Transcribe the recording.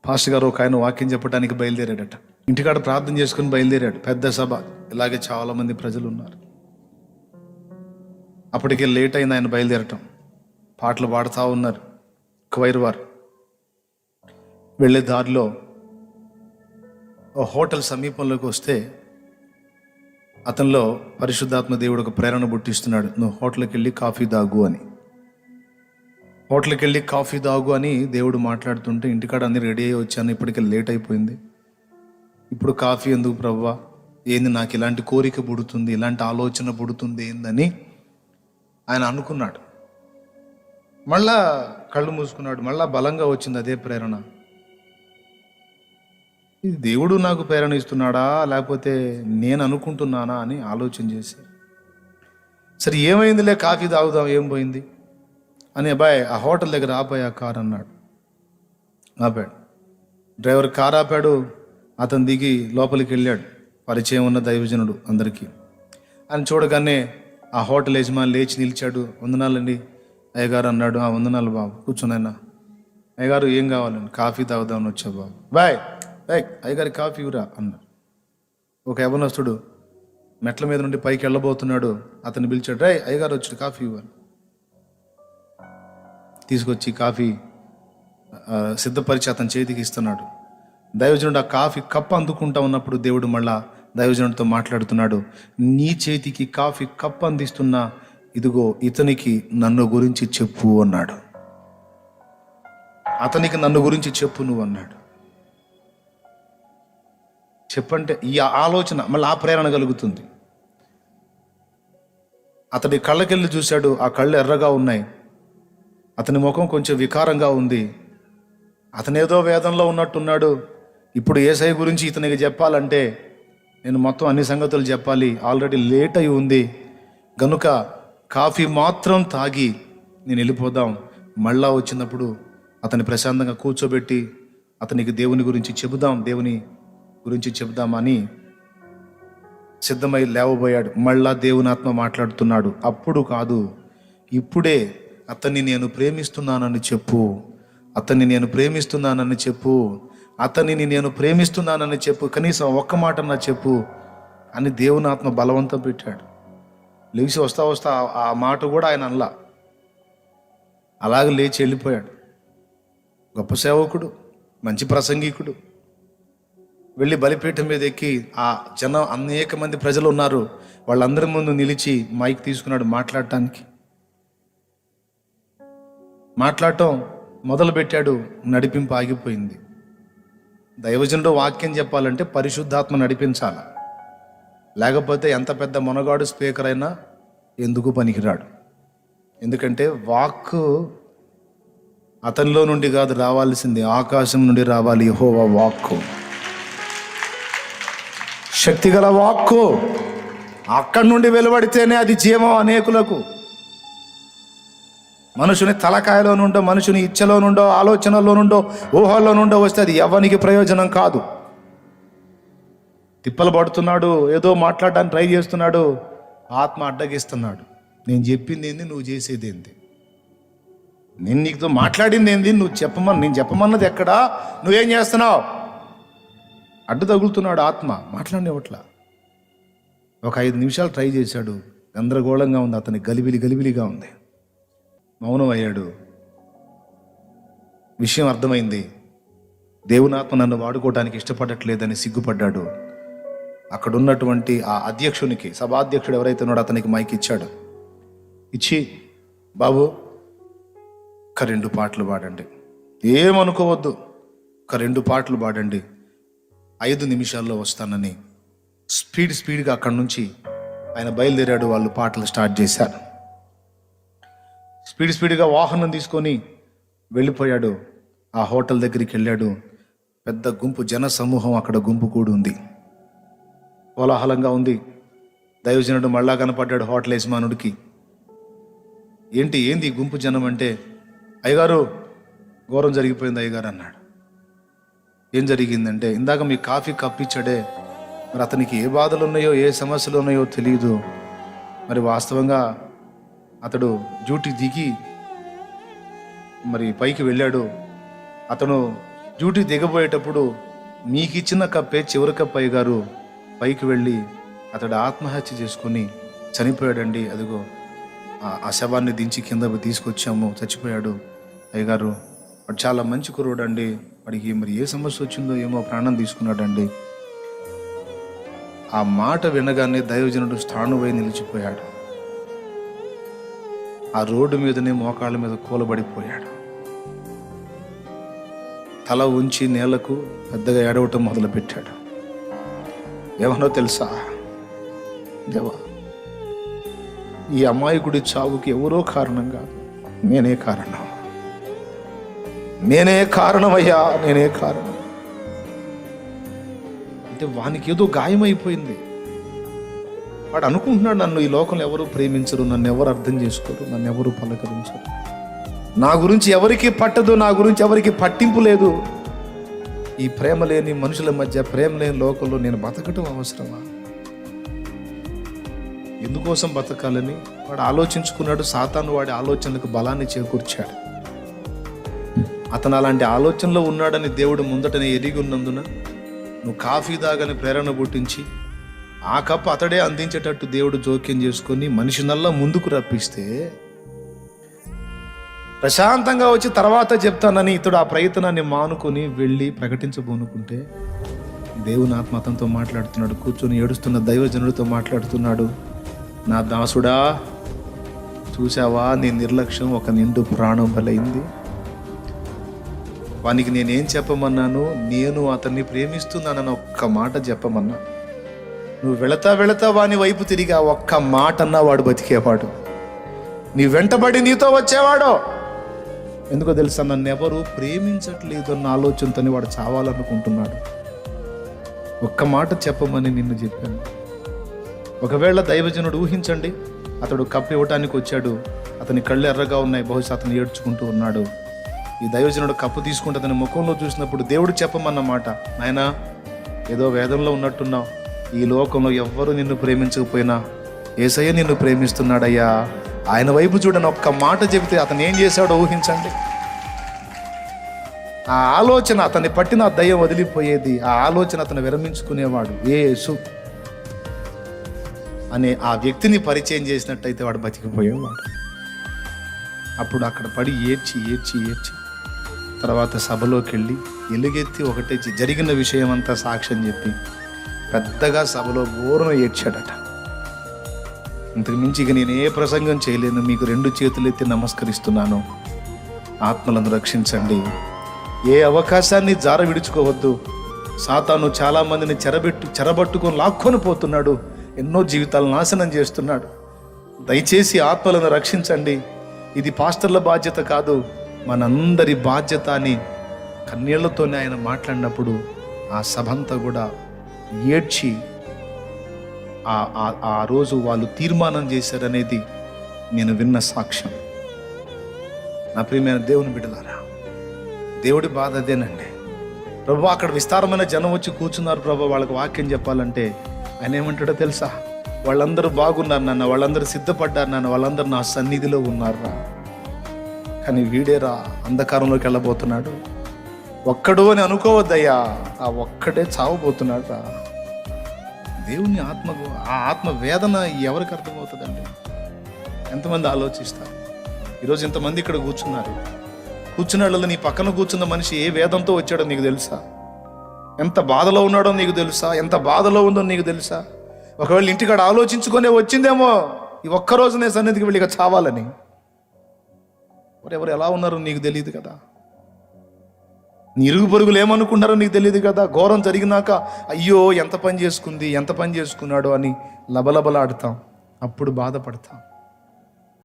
Pastor గారు ఒక ఆయన వాక్యం చెప్పడానికి బయలుదేరాడట. ఇంటికాడ ప్రార్థన చేసుకుని బయలుదేరాడు. పెద్ద సభ, ఇలాగే చాలా మంది ప్రజలు ఉన్నారు. అప్పటికే లేట్ అయింది ఆయన బయలుదేరటం. పాటలు పాడుతూ ఉన్నారు క్వైర్ వారు. వెళ్ళే దారిలో ఓ హోటల్ సమీపంలోకి వస్తే అతనిలో పరిశుద్ధాత్మ దేవుడు ఒక ప్రేరణ పుట్టిస్తున్నాడు. నువ్వు హోటల్కి వెళ్ళి కాఫీ తాగు అని. హోటల్కి వెళ్ళి కాఫీ తాగు అని దేవుడు మాట్లాడుతుంటే ఇంటికాడ అన్ని రెడీ అయ్యి వచ్చాను, ఇప్పటికే లేట్ అయిపోయింది, ఇప్పుడు కాఫీ ఎందుకు ప్రభువా, ఏంది నాకు ఇలాంటి కోరిక పుడుతుంది, ఇలాంటి ఆలోచన పుడుతుంది ఏందని ఆయన అనుకున్నాడు. మళ్ళా కళ్ళు మూసుకున్నాడు. మళ్ళా బలంగా వచ్చింది అదే ప్రేరణ. ఇది దేవుడు నాకు ప్రేరణ ఇస్తున్నాడా లేకపోతే నేను అనుకుంటున్నానా అని ఆలోచన చేసి, సరే ఏమైందిలే కాఫీ తాగుదాం, ఏం పోయింది అని అబ్బాయి ఆ హోటల్ దగ్గర ఆపాయి ఆ కార్ అన్నాడు. ఆపాడు డ్రైవర్, కార్ ఆపాడు. అతను దిగి లోపలికి వెళ్ళాడు. పరిచయం ఉన్న దైవజనుడు అందరికీ. ఆయన చూడగానే ఆ హోటల్ యజమాని లేచి నిలిచాడు. వందనాలండి అయ్యగారు అన్నాడు. ఆ వందనాలు బాబు, కూర్చున్నాయన. అయ్యగారు ఏం కావాలండి? కాఫీ తాగుదామని వచ్చా బాబు. బాయ్ బాయ్ అయ్యగారి కాఫీ ఇవ్వరా అన్నాడు. ఒక యవనస్తుడు మెట్ల మీద నుండి పైకి వెళ్ళబోతున్నాడు. అతన్ని పిలిచాడు. రే అయ్యగారు వచ్చాడు, కాఫీ ఇవ్వాలి. తీసుకొచ్చి కాఫీ సిద్ధపరిచి అతని చేతికి ఇస్తున్నాడు. దైవజనుడు ఆ కాఫీ కప్ అందుకుంటా ఉన్నప్పుడు దేవుడు మళ్ళా దైవజనుడితో మాట్లాడుతున్నాడు. నీ చేతికి కాఫీ కప్ అందిస్తున్నా, ఇదిగో ఇతనికి నన్ను గురించి చెప్పు అన్నాడు. అతనికి నన్ను గురించి చెప్పు నువ్వు అన్నాడు. చెప్పంటే ఈ ఆలోచన మళ్ళీ ఆ ప్రేరణ కలుగుతుంది. అతడి కళ్ళకెళ్ళి చూశాడు. ఆ కళ్ళు ఎర్రగా ఉన్నాయి. అతని ముఖం కొంచెం వికారంగా ఉంది. అతనేదో వేదంలో ఉన్నట్టున్నాడు. ఇప్పుడు యేసయ్య గురించి ఇతనికి చెప్పాలంటే నేను మొత్తం అన్ని సంగతులు చెప్పాలి, ఆల్రెడీ లేట్ అయి ఉంది గనుక కాఫీ మాత్రం తాగి నేను వెళ్ళిపోదాం. మళ్ళా వచ్చినప్పుడు అతన్ని ప్రశాంతంగా కూర్చోబెట్టి అతనికి దేవుని గురించి చెబుదామని సిద్ధమై లేవబోయాడు. మళ్ళా దేవుని ఆత్మ మాట్లాడుతున్నాడు. అప్పుడు కాదు, ఇప్పుడే అతన్ని నేను ప్రేమిస్తున్నానని చెప్పు, అతన్ని నేను ప్రేమిస్తున్నానని చెప్పు, అతనిని నేను ప్రేమిస్తున్నానని చెప్పు, కనీసం ఒక్క మాట నా చెప్పు అని దేవుని ఆత్మ బలవంతం పెట్టాడు. లేచి వస్తా ఆ మాట కూడా ఆయన అనలా. అలాగే లేచి వెళ్ళిపోయాడు. గొప్ప సేవకుడు, మంచి ప్రసంగికుడు. వెళ్ళి బలిపీఠం మీద ఎక్కి ఆ జనం అనేక మంది ప్రజలు ఉన్నారు, వాళ్ళందరి ముందు నిలిచి మైక్ తీసుకున్నాడు మాట్లాడటం మొదలు పెట్టాడు. నడిపింపు ఆగిపోయింది. దైవజనుడు వాక్యం చెప్పాలంటే పరిశుద్ధాత్మ నడిపించాలి, లేకపోతే ఎంత పెద్ద మొనగాడు స్పీకర్ అయినా ఎందుకు పనికిరాడు. ఎందుకంటే వాక్కు అతనిలో నుండి కాదు రావాల్సింది, ఆకాశం నుండి రావాలి. యెహోవా వాక్కు, శక్తిగల వాక్కు అక్కడి నుండి వెలువడితేనే అది జీవం అనేకులకు. మనుషుని తలకాయలో నుండో, మనుషుని ఇచ్చలో నుండో, ఆలోచనలో నుండో, ఊహల్లో నుండో వస్తే అది ఎవరికి ప్రయోజనం కాదు. తిప్పలు పడుతున్నాడు, ఏదో మాట్లాడడానికి ట్రై చేస్తున్నాడు, ఆత్మ అడ్డగిస్తున్నాడు. నేను చెప్పింది ఏంది, నువ్వు చేసేది ఏంది, నేను నీతో మాట్లాడింది ఏంది, నేను చెప్పమన్నది ఎక్కడా, నువ్వేం చేస్తున్నావు, అడ్డు తగులుతున్నాడు ఆత్మ. మాట్లాడినవట్లా. ఒక 5 నిమిషాలు ట్రై చేశాడు. గందరగోళంగా ఉంది, అతని గలిబిలిగా ఉంది. మౌనం అయ్యాడు. విషయం అర్థమైంది. దేవుని ఆత్మ నన్ను వాడుకోవడానికి ఇష్టపడట్లేదని సిగ్గుపడ్డాడు. అక్కడ ఉన్నటువంటి ఆ అధ్యక్షునికి, సభాధ్యక్షుడు ఎవరైతే ఉన్నాడో అతనికి మైక్ ఇచ్చాడు. ఇచ్చి, బాబు ఒక 2 పాటలు పాడండి, ఏమనుకోవద్దు, ఒక 2 పాటలు పాడండి, 5 నిమిషాల్లో వస్తానని స్పీడ్గా అక్కడి నుంచి ఆయన బయలుదేరాడు. వాళ్ళు పాటలు స్టార్ట్ చేశారు. స్పీడ్గా వాహనం తీసుకొని వెళ్ళిపోయాడు. ఆ హోటల్ దగ్గరికి వెళ్ళాడు. పెద్ద గుంపు, జన సమూహం అక్కడ గుంపు కూడి ఉంది. కోలాహలంగా ఉంది. దైవజనుడు మళ్ళా కనపడ్డాడు హోటల్ యజమానుడికి. ఏంది గుంపు జనం అంటే, అయ్యగారు ఘోరం జరిగిపోయింది అయ్యగారు అన్నాడు. ఏం జరిగిందంటే, ఇందాక మీ కాఫీ కప్ ఇచ్చాడే, మరి అతనికి ఏ బాధలు ఉన్నాయో ఏ సమస్యలు ఉన్నాయో తెలియదు. మరి వాస్తవంగా అతడు డ్యూటీ దిగి మరి పైకి వెళ్ళాడు. అతను డ్యూటీ దిగబోయేటప్పుడు మీకు ఇచ్చిన కప్పే చివరి కప్పు అయ్యగారు పైకి వెళ్ళి అతడు ఆత్మహత్య చేసుకొని చనిపోయాడండి. అదిగో ఆ శవాన్ని దించి కింద తీసుకొచ్చాము, చచ్చిపోయాడు అయ్యగారు. వాడు చాలా మంచి కుర్రోడు అండి, వాడికి మరి ఏ సమస్య వచ్చిందో ఏమో ప్రాణం తీసుకున్నాడండి. ఆ మాట వినగానే దైవజనుడు స్థాణువై నిలిచిపోయాడు. ఆ రోడ్డు మీదనే మోకాళ్ళ మీద కూలబడిపోయాడు. తల ఉంచి నేలకు పెద్దగా ఏడవటం మొదలుపెట్టాడు. ఏమన్నా తెలుసా, దేవా, ఈ అమాయకుడి చావుకి ఎవరో కారణం కాదు, నేనే కారణం, నేనే కారణమయ్యా, నేనే కారణం. అంటే వానికి ఏదో గాయమైపోయింది. వాడు అనుకుంటున్నాడు, నన్ను ఈ లోకంలో ఎవరు ప్రేమించరు, నన్ను ఎవరు అర్థం చేసుకోరు, నన్ను ఎవరు పలకరించరు, నా గురించి ఎవరికి పట్టదు, నా గురించి ఎవరికి పట్టింపు లేదు. ఈ ప్రేమ లేని మనుషుల మధ్య, ప్రేమ లేని లోకంలో నేను బతకటం అవసరమా? ఎందుకోసం బతకాలని వాడు ఆలోచించుకున్నాడు. సాతాను వాడి ఆలోచనలకు బలాన్ని చేకూర్చాడు. అతను అలాంటి ఆలోచనలో ఉన్నాడని దేవుడు ముందటనే ఎరిగి ఉన్నందున నువ్వు కాఫీ తాగని ప్రేరణ పుట్టించి ఆ కప్పు అతడే అందించేటట్టు దేవుడు జోక్యం చేసుకొని మనిషినల్లా ముందుకు రప్పిస్తే ప్రశాంతంగా వచ్చి తర్వాత చెప్తానని ఇతడు ఆ ప్రయత్నాన్ని మానుకొని వెళ్ళి ప్రకటించబోనుకుంటే దేవుని ఆత్మ అతనితో మాట్లాడుతున్నాడు. కూర్చొని ఏడుస్తున్న దైవజనుడితో మాట్లాడుతున్నాడు. నా దాసుడా, చూసావా, నీ నిర్లక్ష్యం ఒక నిండు ప్రాణం బలైంది. వానికి నేనేం చెప్పమన్నాను? నేను అతన్ని ప్రేమిస్తున్నానని ఒక్క మాట చెప్పమన్నా. నువ్వు వెళతా వెళతా వాని వైపు తిరిగి ఆ ఒక్క మాట అన్నా వాడు బతికేవాడు, నీ వెంటబడి నీతో వచ్చేవాడు. ఎందుకో తెలుసా, నన్ను ఎవరు ప్రేమించట్లేదు అన్న ఆలోచనతోని వాడు చావాలనుకుంటున్నాడు. ఒక్క మాట చెప్పమని నిన్ను చెప్పాను. ఒకవేళ దైవజనుడు ఊహించండి, అతడు కప్పు ఇవ్వటానికి వచ్చాడు, అతని కళ్ళు ఎర్రగా ఉన్నాయి, బహుశా అతను ఏడ్చుకుంటూ ఉన్నాడు. ఈ దైవజనుడు కప్పు తీసుకుంటే అతని ముఖంలో చూసినప్పుడు దేవుడు చెప్పమన్న మాట, నాయనా, ఏదో వేదంలో ఉన్నట్టున్నావు, ఈ లోకంలో ఎవ్వరూ నిన్ను ప్రేమించకపోయినా యేసయ్య నిన్ను ప్రేమిస్తున్నాడయ్యా, ఆయన వైపు చూడని ఒక్క మాట చెబితే అతను ఏం చేశాడో ఊహించండి. ఆ ఆలోచన అతన్ని పట్టిన దయ్యం వదిలిపోయేది. ఆ ఆలోచన అతను విరమించుకునేవాడు. యేసు అనే ఆ వ్యక్తిని పరిచయం చేసినట్టయితే వాడు బతికిపోయేవాడు. అప్పుడు అక్కడ పడి ఏడ్చి ఏడ్చి ఏడ్చి తర్వాత సభలోకి వెళ్ళి ఎలుగెత్తి ఒకటే జరిగిన విషయం అంతా సాక్ష్యం చెప్పి పెద్దగా సభలో ఘోరం ఏడ్చాడట. ఇంతకు మించి ఇక నేను ఏ ప్రసంగం చేయలేను, మీకు 2 చేతులు ఎత్తి నమస్కరిస్తున్నాను. ఆత్మలను రక్షించండి, ఏ అవకాశాన్ని జార విడుచుకోవద్దు. సాతాను చాలామందిని చెరబట్టుకొని లాక్కొని పోతున్నాడు, ఎన్నో జీవితాలను నాశనం చేస్తున్నాడు. దయచేసి ఆత్మలను రక్షించండి. ఇది పాస్టర్ల బాధ్యత కాదు, మనందరి బాధ్యత అని కన్నీళ్లతోనే ఆయన మాట్లాడినప్పుడు ఆ సభంతా కూడా ఏడ్చి ఆ రోజు వాళ్ళు తీర్మానం చేశారనేది నేను విన్న సాక్ష్యం. నా ప్రియమైన దేవుని బిడ్డలారా, దేవుడి బాధ అదేనండి. ప్రభు, అక్కడ విస్తారమైన జనం వచ్చి కూర్చున్నారు ప్రభు, వాళ్ళకి వాక్యం చెప్పాలంటే ఆయన ఏమంటాడో తెలుసా? వాళ్ళందరూ బాగున్నారు నాన్న, వాళ్ళందరూ సిద్ధపడ్డారు నాన్న, వాళ్ళందరూ నా సన్నిధిలో ఉన్నారా. కానీ వీడేరా అంధకారంలోకి వెళ్ళబోతున్నాడు. ఒక్కడు అని అనుకోవద్దయ్యా, ఆ ఒక్కడే చావబోతున్నాడు రా. దేవుని ఆత్మకు ఆ ఆత్మ వేదన ఎవరికి అర్థమవుతుందండి? ఎంతమంది ఆలోచిస్తారు? ఈరోజు ఇంతమంది ఇక్కడ కూర్చున్నారు. కూర్చున్న వాళ్ళలో నీ పక్కన కూర్చున్న మనిషి ఏ వేదంతో వచ్చాడో నీకు తెలుసా? ఎంత బాధలో ఉన్నాడో నీకు తెలుసా? ఎంత బాధలో ఉందో నీకు తెలుసా? ఒకవేళ ఇంటికాడ ఆలోచించుకునే వచ్చిందేమో ఈ ఒక్కరోజు నేను సన్నిధికి వెళ్ళి ఇక చావాలని. ఎవరు ఎలా ఉన్నారో నీకు తెలియదు కదా. నీ ఇరుగు పొరుగులు ఏమనుకున్నారో నీకు తెలియదు కదా. ఘోరం జరిగినాక అయ్యో ఎంత పని చేసుకుంది, ఎంత పని చేసుకున్నాడో అని లబలబలాడుతాం, అప్పుడు బాధపడతాం.